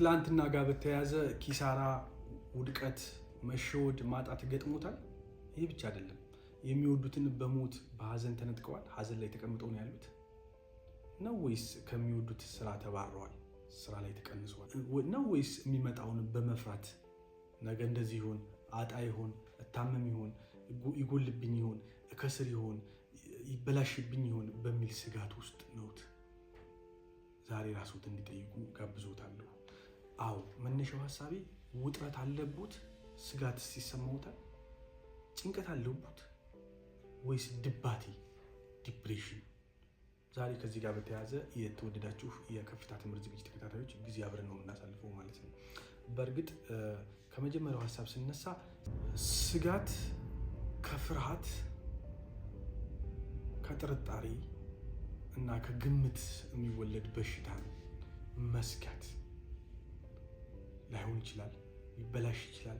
ትላንትና ጋር በተያያዘ ኪሳራ፣ ውድቀት፣ መሸወድ፣ ማጣት ገጥሞታል። ይህ ብቻ አይደለም፣ የሚወዱትን በሞት በሀዘን ተነጥቀዋል። ሀዘን ላይ ተቀምጠው ነው ያሉት ነው ወይስ ከሚወዱት ስራ ተባረዋል፣ ስራ ላይ ተቀንሰዋል ነው ወይስ የሚመጣውን በመፍራት ነገ እንደዚህ ይሆን፣ አጣ ይሆን፣ እታመም ይሆን፣ ይጎልብኝ ይሆን፣ እከስር ይሆን፣ ይበላሽብኝ ይሆን በሚል ስጋት ውስጥ ነውት? ዛሬ ራስዎት እንዲጠይቁ ጋብዞታለሁ። አዎ መነሻው ሐሳቤ ውጥረት አለቦት? ስጋት ሲሰማውታል? ጭንቀት አለቦት ወይስ ድባቴ ዲፕሬሽን? ዛሬ ከዚህ ጋር በተያያዘ የተወደዳችሁ የከፍታ ትምህርት ዝግጅት ተከታታዮች ጊዜ አብረን ነው የምናሳልፈው ማለት ነው። በእርግጥ ከመጀመሪያው ሐሳብ ስነሳ ስጋት ከፍርሃት ከጥርጣሬ እና ከግምት የሚወለድ በሽታ ነው። መስጋት ላይሆን ይችላል፣ ሊበላሽ ይችላል፣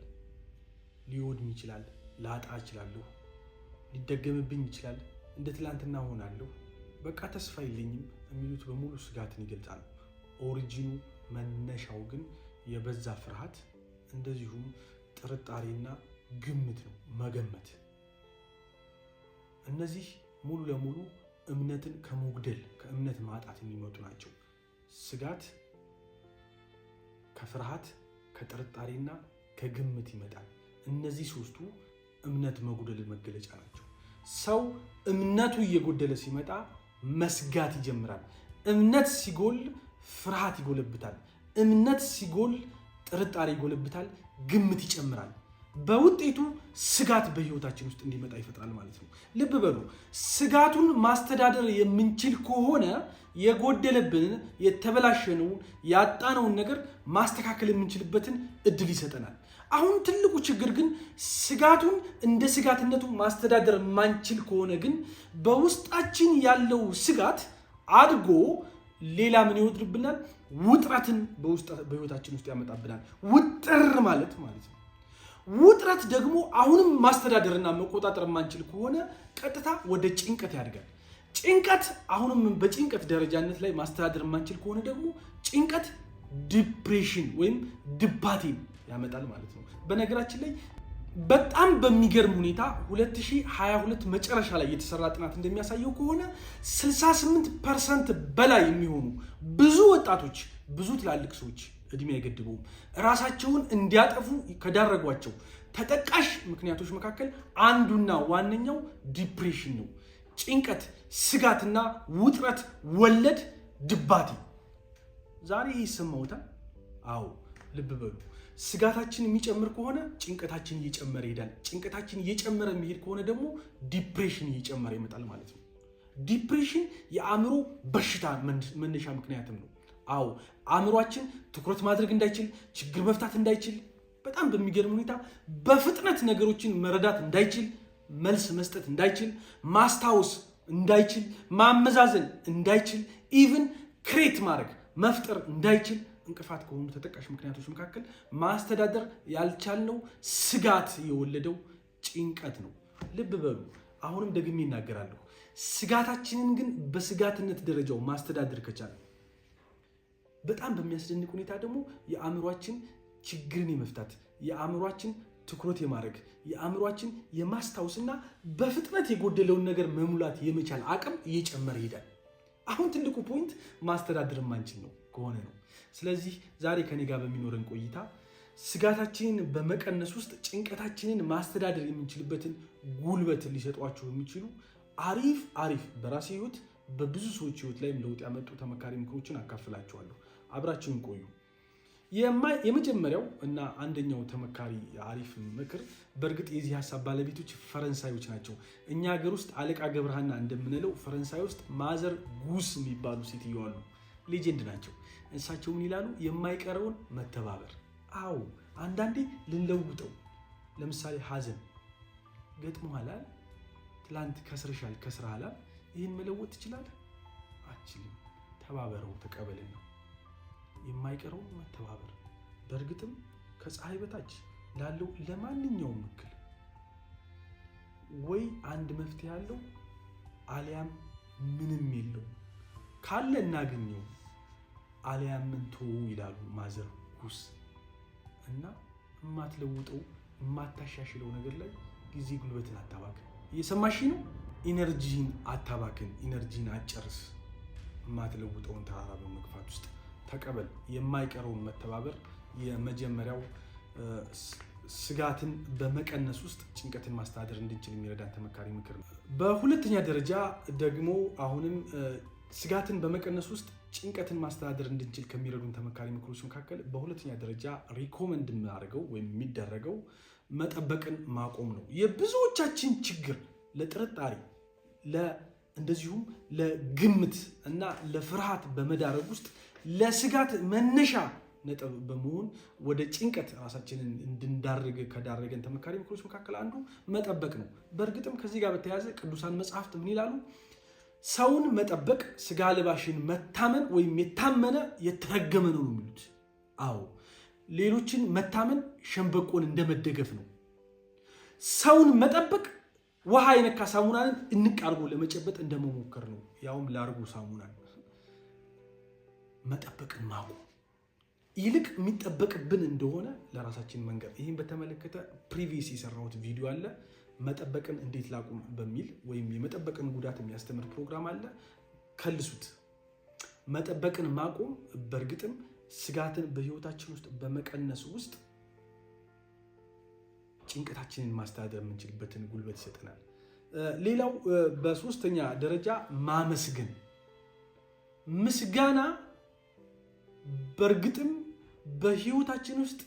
ሊወድም ይችላል፣ ላጣ እችላለሁ፣ ሊደገምብኝ ይችላል፣ እንደ ትላንትና ሆናለሁ፣ በቃ ተስፋ የለኝም የሚሉት በሙሉ ስጋትን ይገልጻሉ። ኦሪጂኑ መነሻው ግን የበዛ ፍርሃት እንደዚሁም ጥርጣሬና ግምት ነው፣ መገመት። እነዚህ ሙሉ ለሙሉ እምነትን ከመጉደል ከእምነት ማጣት የሚመጡ ናቸው። ስጋት ከፍርሃት ከጥርጣሬና ከግምት ይመጣል። እነዚህ ሶስቱ እምነት መጉደል መገለጫ ናቸው። ሰው እምነቱ እየጎደለ ሲመጣ መስጋት ይጀምራል። እምነት ሲጎል ፍርሃት ይጎለብታል። እምነት ሲጎል ጥርጣሬ ይጎለብታል፣ ግምት ይጨምራል። በውጤቱ ስጋት በህይወታችን ውስጥ እንዲመጣ ይፈጥራል ማለት ነው። ልብ በሉ፣ ስጋቱን ማስተዳደር የምንችል ከሆነ የጎደለብንን የተበላሸነውን ያጣነውን ነገር ማስተካከል የምንችልበትን እድል ይሰጠናል። አሁን ትልቁ ችግር ግን ስጋቱን እንደ ስጋትነቱ ማስተዳደር የማንችል ከሆነ ግን በውስጣችን ያለው ስጋት አድጎ ሌላ ምን ይወድርብናል? ውጥረትን በህይወታችን ውስጥ ያመጣብናል። ውጥር ማለት ነው። ውጥረት ደግሞ አሁንም ማስተዳደርና መቆጣጠር የማንችል ከሆነ ቀጥታ ወደ ጭንቀት ያድጋል። ጭንቀት አሁንም በጭንቀት ደረጃነት ላይ ማስተዳደር የማንችል ከሆነ ደግሞ ጭንቀት ዲፕሬሽን ወይም ድባቴን ያመጣል ማለት ነው። በነገራችን ላይ በጣም በሚገርም ሁኔታ 2022 መጨረሻ ላይ የተሰራ ጥናት እንደሚያሳየው ከሆነ 68% በላይ የሚሆኑ ብዙ ወጣቶች፣ ብዙ ትላልቅ ሰዎች እድሜ አይገድበውም ራሳቸውን እንዲያጠፉ ከዳረጓቸው ተጠቃሽ ምክንያቶች መካከል አንዱና ዋነኛው ዲፕሬሽን ነው። ጭንቀት፣ ስጋትና ውጥረት ወለድ ድባቴ። ዛሬ ይሰማውታል? አዎ፣ ልብ በሉ። ስጋታችን የሚጨምር ከሆነ ጭንቀታችን እየጨመረ ይሄዳል። ጭንቀታችን እየጨመረ የሚሄድ ከሆነ ደግሞ ዲፕሬሽን እየጨመረ ይመጣል ማለት ነው። ዲፕሬሽን የአእምሮ በሽታ መነሻ ምክንያትም ነው። አዎ፣ አእምሯችን ትኩረት ማድረግ እንዳይችል፣ ችግር መፍታት እንዳይችል፣ በጣም በሚገርም ሁኔታ በፍጥነት ነገሮችን መረዳት እንዳይችል፣ መልስ መስጠት እንዳይችል፣ ማስታወስ እንዳይችል፣ ማመዛዘን እንዳይችል፣ ኢቭን ክሬት ማድረግ መፍጠር እንዳይችል እንቅፋት ከሆኑ ተጠቃሽ ምክንያቶች መካከል ማስተዳደር ያልቻልነው ስጋት የወለደው ጭንቀት ነው። ልብ በሉ፣ አሁንም ደግሜ እናገራለሁ። ስጋታችንን ግን በስጋትነት ደረጃው ማስተዳደር ከቻለ በጣም በሚያስደንቅ ሁኔታ ደግሞ የአእምሯችን ችግርን የመፍታት የአእምሯችን ትኩረት የማድረግ የአእምሯችን የማስታወስና በፍጥነት የጎደለውን ነገር መሙላት የመቻል አቅም እየጨመረ ይሄዳል። አሁን ትልቁ ፖይንት ማስተዳደር የማንችል ነው ከሆነ ነው። ስለዚህ ዛሬ ከኔ ጋር በሚኖረን ቆይታ ስጋታችንን በመቀነስ ውስጥ ጭንቀታችንን ማስተዳደር የምንችልበትን ጉልበት ሊሰጧችሁ የሚችሉ አሪፍ በራሴ ህይወት በብዙ ሰዎች ህይወት ላይም ለውጥ ያመጡ ተመካሪ ምክሮችን አካፍላችኋለሁ። አብራችሁን ቆዩ። የመጀመሪያው እና አንደኛው ተመካሪ አሪፍ ምክር፣ በእርግጥ የዚህ ሀሳብ ባለቤቶች ፈረንሳዮች ናቸው። እኛ ሀገር ውስጥ አለቃ ገብረሃና እንደምንለው ፈረንሳይ ውስጥ ማዘር ጉስ የሚባሉ ሴትዮ አሉ። ሌጀንድ ናቸው። እሳቸው ምን ይላሉ? የማይቀረውን መተባበር። አዎ፣ አንዳንዴ ልንለውጠው። ለምሳሌ ሀዘን ገጥሞሃል፣ ትላንት ከስርሻል፣ ከስራሃል፣ ይህን መለወጥ ትችላለህ? አትችልም። ተባበረው፣ ተቀበልና የማይቀረው መተባበር። በእርግጥም ከፀሐይ በታች ላለው ለማንኛውም እክል ወይ አንድ መፍትሄ ያለው አሊያም ምንም የለው። ካለ እናገኘው አሊያም ምን ተው ይላሉ ማዘር እርኩስ እና የማትለውጠው የማታሻሽለው ነገር ላይ ጊዜ ጉልበትን አታባክን። እየሰማሽ ነው? ኢነርጂን አታባክን፣ ኢነርጂን አጨርስ። የማትለውጠውን ተራራ በመግፋት ውስጥ ተቀበል። የማይቀረውን መተባበር የመጀመሪያው ስጋትን በመቀነስ ውስጥ ጭንቀትን ማስተዳደር እንድንችል የሚረዳን ተመካሪ ምክር ነው። በሁለተኛ ደረጃ ደግሞ አሁንም ስጋትን በመቀነስ ውስጥ ጭንቀትን ማስተዳደር እንድንችል ከሚረዱን ተመካሪ ምክሮች መካከል በሁለተኛ ደረጃ ሪኮመንድ የሚያደርገው ወይም የሚደረገው መጠበቅን ማቆም ነው። የብዙዎቻችን ችግር ለጥርጣሬ እንደዚሁም ለግምት እና ለፍርሃት በመዳረግ ውስጥ ለስጋት መነሻ ነጥብ በመሆን ወደ ጭንቀት ራሳችንን እንድንዳርግ ከዳረገን ተመካሪ ምክሮች መካከል አንዱ መጠበቅ ነው። በእርግጥም ከዚህ ጋር በተያያዘ ቅዱሳን መጽሐፍት ምን ይላሉ? ሰውን መጠበቅ ስጋ ለባሽን መታመን ወይም የታመነ የተረገመ ነው የሚሉት። አዎ፣ ሌሎችን መታመን ሸንበቆን እንደመደገፍ ነው። ሰውን መጠበቅ ውሃ የነካ ሳሙናን እንቅ አድርጎ ለመጨበጥ እንደመሞከር ነው፣ ያውም ላርጎ ሳሙናን። መጠበቅን ማቆም ይልቅ የሚጠበቅብን እንደሆነ ለራሳችን መንገር። ይህን በተመለከተ ፕሪቪየስ የሰራሁት ቪዲዮ አለ፣ መጠበቅን እንዴት ላቁም በሚል ወይም የመጠበቅን ጉዳት የሚያስተምር ፕሮግራም አለ፣ ከልሱት። መጠበቅን ማቆም በእርግጥም ስጋትን በህይወታችን ውስጥ በመቀነስ ውስጥ ጭንቀታችንን ማስተዳደር የምንችልበትን ጉልበት ይሰጠናል። ሌላው በሶስተኛ ደረጃ ማመስገን። ምስጋና በእርግጥም በህይወታችን ውስጥ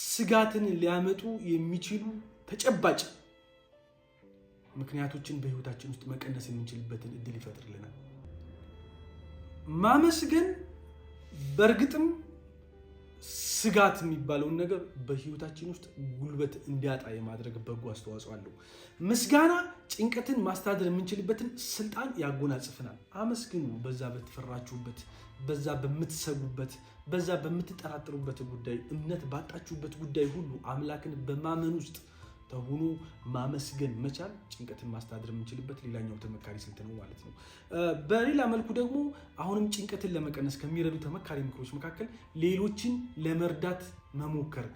ስጋትን ሊያመጡ የሚችሉ ተጨባጭ ምክንያቶችን በህይወታችን ውስጥ መቀነስ የምንችልበትን እድል ይፈጥርልናል። ማመስገን በእርግጥም ስጋት የሚባለውን ነገር በህይወታችን ውስጥ ጉልበት እንዲያጣ የማድረግ በጎ አስተዋጽኦ አለው። ምስጋና ጭንቀትን ማስተዳደር የምንችልበትን ስልጣን ያጎናጽፈናል። አመስግኑ። በዛ በተፈራችሁበት፣ በዛ በምትሰጉበት፣ በዛ በምትጠራጥሩበት ጉዳይ፣ እምነት ባጣችሁበት ጉዳይ ሁሉ አምላክን በማመን ውስጥ ተሆኑ ማመስገን መቻል ጭንቀትን ማስተዳደር የምንችልበት ሌላኛው ተመካሪ ስልት ነው ማለት ነው። በሌላ መልኩ ደግሞ አሁንም ጭንቀትን ለመቀነስ ከሚረዱ ተመካሪ ምክሮች መካከል ሌሎችን ለመርዳት መሞከር፣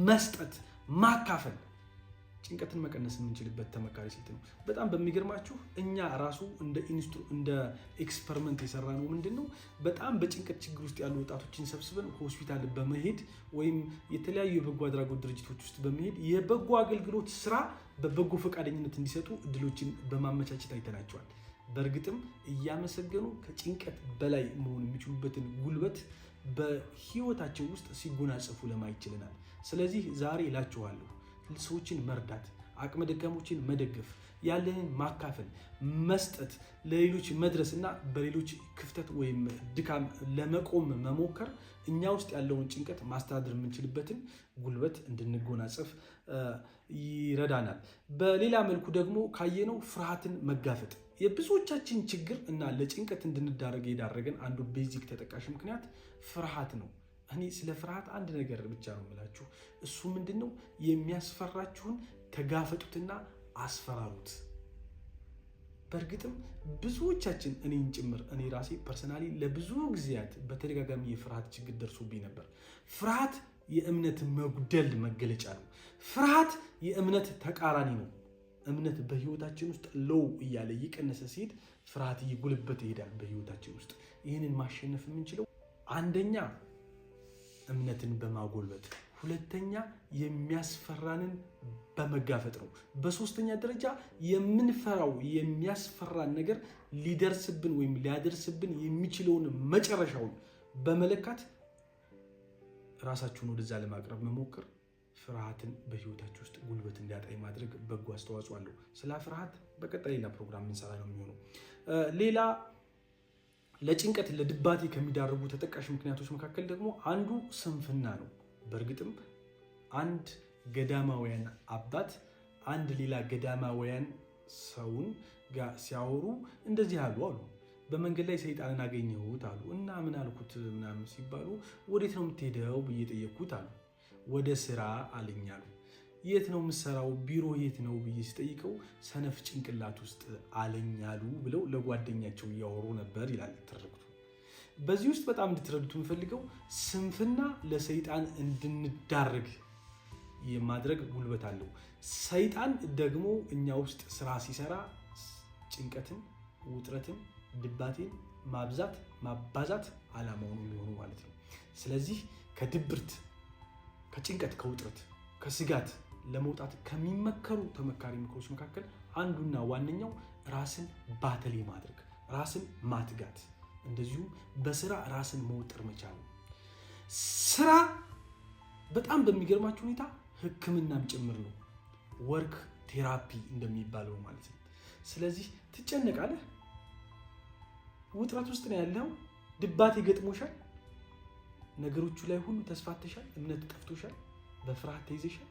መስጠት፣ ማካፈል ጭንቀትን መቀነስ የምንችልበት ተመካሪ ስልት ነው። በጣም በሚገርማችሁ እኛ ራሱ እንደ ኤክስፐሪመንት የሰራ ነው ምንድነው፣ በጣም በጭንቀት ችግር ውስጥ ያሉ ወጣቶችን ሰብስበን ሆስፒታል በመሄድ ወይም የተለያዩ የበጎ አድራጎት ድርጅቶች ውስጥ በመሄድ የበጎ አገልግሎት ስራ በበጎ ፈቃደኝነት እንዲሰጡ እድሎችን በማመቻቸት አይተናቸዋል። በእርግጥም እያመሰገኑ ከጭንቀት በላይ መሆን የሚችሉበትን ጉልበት በህይወታቸው ውስጥ ሲጎናጸፉ ለማየት ችለናል። ስለዚህ ዛሬ እላችኋለሁ ሰዎችን መርዳት፣ አቅመ ደካሞችን መደገፍ፣ ያለንን ማካፈል፣ መስጠት፣ ለሌሎች መድረስ እና በሌሎች ክፍተት ወይም ድካም ለመቆም መሞከር እኛ ውስጥ ያለውን ጭንቀት ማስተዳደር የምንችልበትን ጉልበት እንድንጎናጸፍ ይረዳናል። በሌላ መልኩ ደግሞ ካየነው ፍርሃትን መጋፈጥ የብዙዎቻችን ችግር እና ለጭንቀት እንድንዳረግ የዳረገን አንዱ ቤዚክ ተጠቃሽ ምክንያት ፍርሃት ነው። እኔ ስለ ፍርሃት አንድ ነገር ብቻ ነው የምላችሁ። እሱ ምንድነው? የሚያስፈራችሁን ተጋፈጡትና አስፈራሩት። በእርግጥም ብዙዎቻችን እኔን ጭምር እኔ ራሴ ፐርሰናሊ ለብዙ ጊዜያት በተደጋጋሚ የፍርሃት ችግር ደርሶብኝ ነበር። ፍርሃት የእምነት መጉደል መገለጫ ነው። ፍርሃት የእምነት ተቃራኒ ነው። እምነት በህይወታችን ውስጥ ሎው እያለ እየቀነሰ ሲሄድ ፍርሃት እየጎለበተ ይሄዳል በህይወታችን ውስጥ። ይህንን ማሸነፍ የምንችለው አንደኛ እምነትን በማጎልበት፣ ሁለተኛ የሚያስፈራንን በመጋፈጥ ነው። በሶስተኛ ደረጃ የምንፈራው የሚያስፈራን ነገር ሊደርስብን ወይም ሊያደርስብን የሚችለውን መጨረሻውን በመለካት ራሳችሁን ወደዛ ለማቅረብ መሞከር ፍርሃትን በህይወታችሁ ውስጥ ጉልበት እንዲያጣ ማድረግ በጎ አስተዋጽኦ አለው። ስለ ፍርሃት በቀጣይ ሌላ ፕሮግራም እንሰራ ነው የሚሆነው። ሌላ ለጭንቀት ለድባቴ ከሚዳርጉ ተጠቃሽ ምክንያቶች መካከል ደግሞ አንዱ ስንፍና ነው። በእርግጥም አንድ ገዳማውያን አባት አንድ ሌላ ገዳማውያን ሰውን ጋር ሲያወሩ እንደዚህ አሉ። በመንገድ ላይ ሰይጣንን አገኘሁት አሉ እና ምን አልኩት ምናምን ሲባሉ ወዴት ነው የምትሄደው ብዬ ጠየቅኩት አሉ። ወደ ስራ አለኝ አሉ። የት ነው የምሰራው? ቢሮ የት ነው ብዬ ሲጠይቀው ሰነፍ ጭንቅላት ውስጥ አለኝ አሉ ብለው ለጓደኛቸው እያወሩ ነበር ይላል ትርክቱ። በዚህ ውስጥ በጣም እንድትረዱት የምፈልገው ስንፍና ለሰይጣን እንድንዳረግ የማድረግ ጉልበት አለው። ሰይጣን ደግሞ እኛ ውስጥ ስራ ሲሰራ ጭንቀትን፣ ውጥረትን፣ ድባቴን ማብዛት ማባዛት ዓላማውን የሚሆኑ ማለት ነው። ስለዚህ ከድብርት፣ ከጭንቀት፣ ከውጥረት፣ ከስጋት ለመውጣት ከሚመከሩ ተመካሪ ምክሮች መካከል አንዱና ዋነኛው ራስን ባተሌ ማድረግ፣ ራስን ማትጋት፣ እንደዚሁም በስራ ራስን መውጠር መቻል ነው። ስራ በጣም በሚገርማችሁ ሁኔታ ሕክምናም ጭምር ነው። ወርክ ቴራፒ እንደሚባለው ማለት ነው። ስለዚህ ትጨነቃለህ፣ ውጥረት ውስጥ ነው ያለው፣ ድባቴ ገጥሞሻል፣ ነገሮቹ ላይ ሁሉ ተስፋተሻል፣ እምነት ጠፍቶሻል፣ በፍርሃት ተይዘሻል።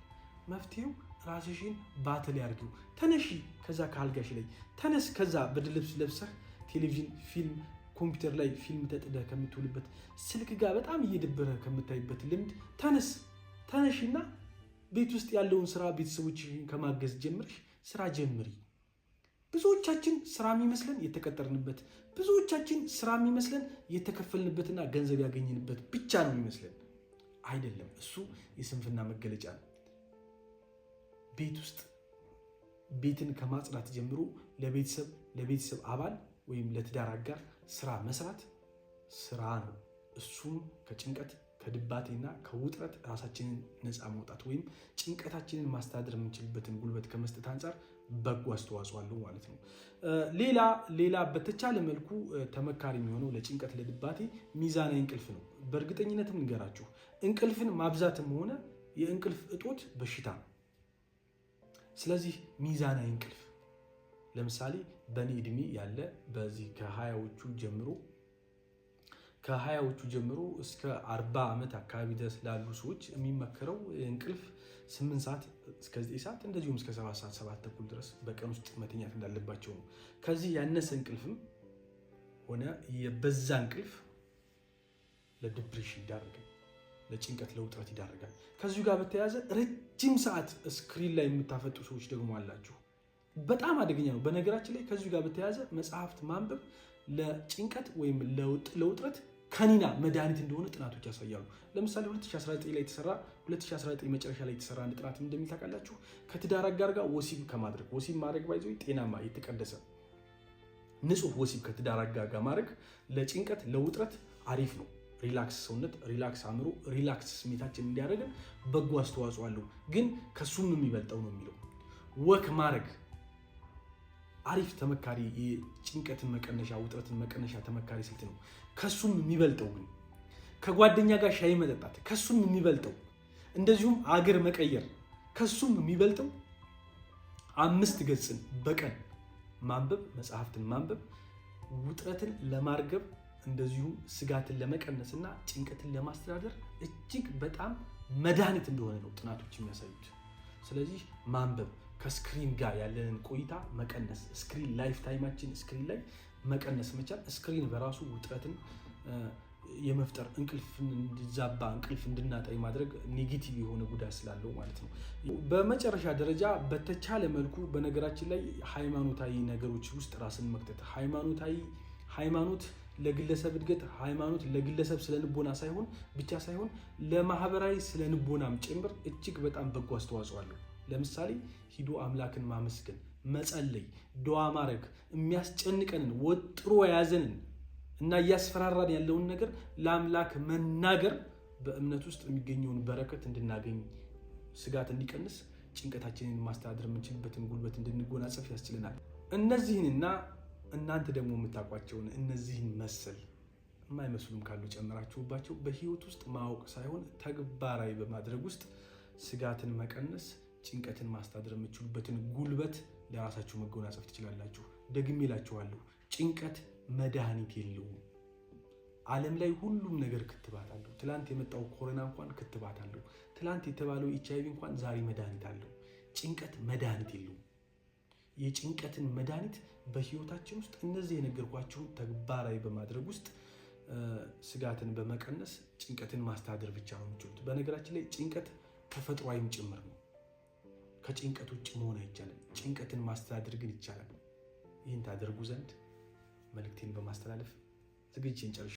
መፍትሄው ራስሽን ባትል ያርጊው። ተነሺ ከዛ ከአልጋሽ ላይ ተነስ። ከዛ ብርድ ልብስ ለብሰህ ቴሌቪዥን፣ ፊልም፣ ኮምፒውተር ላይ ፊልም ተጥደህ ከምትውልበት ስልክ ጋር በጣም እየደበረህ ከምታይበት ልምድ ተነሺና ቤት ውስጥ ያለውን ስራ ቤተሰቦችሽን ከማገዝ ጀምረሽ ስራ ጀምሪ። ብዙዎቻችን ስራ የሚመስለን የተቀጠርንበት፣ ብዙዎቻችን ስራ የሚመስለን የተከፈልንበትና ገንዘብ ያገኘንበት ብቻ ነው የሚመስለን። አይደለም። እሱ የስንፍና መገለጫ ነው። ቤት ውስጥ ቤትን ከማጽዳት ጀምሮ ለቤተሰብ አባል ወይም ለትዳር አጋር ስራ መስራት ስራ ነው። እሱም ከጭንቀት ከድባቴና ከውጥረት ራሳችንን ነፃ መውጣት ወይም ጭንቀታችንን ማስተዳደር የምንችልበትን ጉልበት ከመስጠት አንጻር በጎ አስተዋጽኦ አለው ማለት ነው። ሌላ በተቻለ መልኩ ተመካሪ የሚሆነው ለጭንቀት ለድባቴ ሚዛናዊ እንቅልፍ ነው። በእርግጠኝነትም ንገራችሁ እንቅልፍን ማብዛትም ሆነ የእንቅልፍ እጦት በሽታ ነው። ስለዚህ ሚዛናዊ እንቅልፍ ለምሳሌ በእኔ እድሜ ያለ በዚህ ከሀያዎቹ ጀምሮ እስከ 40 ዓመት አካባቢ ድረስ ላሉ ሰዎች የሚመከረው እንቅልፍ 8 ሰዓት እስከ 9 ሰዓት እንደዚሁም እስከ 7 ሰዓት 7 ተኩል ድረስ በቀን ውስጥ መተኛት እንዳለባቸው ነው። ከዚህ ያነሰ እንቅልፍም ሆነ የበዛ እንቅልፍ ለዲፕሬሽን ይዳረጋል፣ ለጭንቀት ለውጥረት ይዳረጋል። ከዚሁ ጋር በተያያዘ ረጅም ሰዓት ስክሪን ላይ የምታፈጡ ሰዎች ደግሞ አላችሁ። በጣም አደገኛ ነው። በነገራችን ላይ ከዚሁ ጋር በተያያዘ መጽሐፍት ማንበብ ለጭንቀት ወይም ለውጥረት ከኒና መድኃኒት እንደሆነ ጥናቶች ያሳያሉ። ለምሳሌ 2019 መጨረሻ ላይ የተሰራ አንድ ጥናት እንደሚል ታውቃላችሁ። ከትዳር አጋር ጋር ወሲብ ማድረግ ባይዞ ጤናማ የተቀደሰ ንጹህ ወሲብ ከትዳር አጋር ጋር ማድረግ ለጭንቀት ለውጥረት አሪፍ ነው። ሪላክስ ሰውነት፣ ሪላክስ አእምሮ፣ ሪላክስ ስሜታችን እንዲያደርግ በጎ አስተዋጽኦ አለው። ግን ከሱም የሚበልጠው ነው የሚለው ወክ ማድረግ አሪፍ ተመካሪ የጭንቀትን መቀነሻ ውጥረትን መቀነሻ ተመካሪ ስልት ነው። ከሱም የሚበልጠው ግን ከጓደኛ ጋር ሻይ መጠጣት ከሱም የሚበልጠው እንደዚሁም አገር መቀየር ከሱም የሚበልጠው 5 ገጽን በቀን ማንበብ፣ መጽሐፍትን ማንበብ ውጥረትን ለማርገብ እንደዚሁም ስጋትን ለመቀነስና ጭንቀትን ለማስተዳደር እጅግ በጣም መድኃኒት እንደሆነ ነው ጥናቶች የሚያሳዩት። ስለዚህ ማንበብ፣ ከስክሪን ጋር ያለንን ቆይታ መቀነስ፣ ስክሪን ላይፍ ታይማችን ስክሪን ላይ መቀነስ መቻል። ስክሪን በራሱ ውጥረትን የመፍጠር እንቅልፍን እንዲዛባ እንቅልፍ እንድናጣ የማድረግ ኔጌቲቭ የሆነ ጉዳት ስላለው ማለት ነው። በመጨረሻ ደረጃ በተቻለ መልኩ በነገራችን ላይ ሃይማኖታዊ ነገሮች ውስጥ ራስን መክተት ሃይማኖት ለግለሰብ እድገት ሃይማኖት ለግለሰብ ስለንቦና ብቻ ሳይሆን ለማህበራዊ ስለንቦናም ጭምር እጅግ በጣም በጎ አስተዋጽኦ አለው። ለምሳሌ ሂዶ አምላክን ማመስገን፣ መጸለይ፣ ዱዓ ማድረግ፣ የሚያስጨንቀንን ወጥሮ የያዘንን እና እያስፈራራን ያለውን ነገር ለአምላክ መናገር በእምነት ውስጥ የሚገኘውን በረከት እንድናገኝ፣ ስጋት እንዲቀንስ፣ ጭንቀታችንን ማስተዳደር የምንችልበትን ጉልበት እንድንጎናጸፍ ያስችለናል። እነዚህንና እናንተ ደግሞ የምታውቋቸውን እነዚህን መሰል የማይመስሉም ካሉ ጨምራችሁባቸው በህይወት ውስጥ ማወቅ ሳይሆን ተግባራዊ በማድረግ ውስጥ ስጋትን መቀነስ፣ ጭንቀትን ማስተዳደር የምትችሉበትን ጉልበት ለራሳችሁ መጎናጸፍ ትችላላችሁ። ደግሜ እላችኋለሁ፣ ጭንቀት መድኃኒት የለውም። ዓለም ላይ ሁሉም ነገር ክትባት አለው። ትላንት የመጣው ኮሮና እንኳን ክትባት አለው። ትላንት የተባለው HIV እንኳን ዛሬ መድኃኒት አለው። ጭንቀት መድኃኒት የለውም። የጭንቀትን መድኃኒት በህይወታችን ውስጥ እነዚህ የነገርኳችሁን ተግባራዊ በማድረግ ውስጥ ስጋትን በመቀነስ ጭንቀትን ማስተዳደር ብቻ ነው የምትችሉት። በነገራችን ላይ ጭንቀት ተፈጥሯዊም ጭምር ነው። ከጭንቀት ውጭ መሆን አይቻልም። ጭንቀትን ማስተዳደር ግን ይቻላል። ይህን ታደርጉ ዘንድ መልእክቴን በማስተላለፍ ዝግጅቴን ጨርሻለሁ።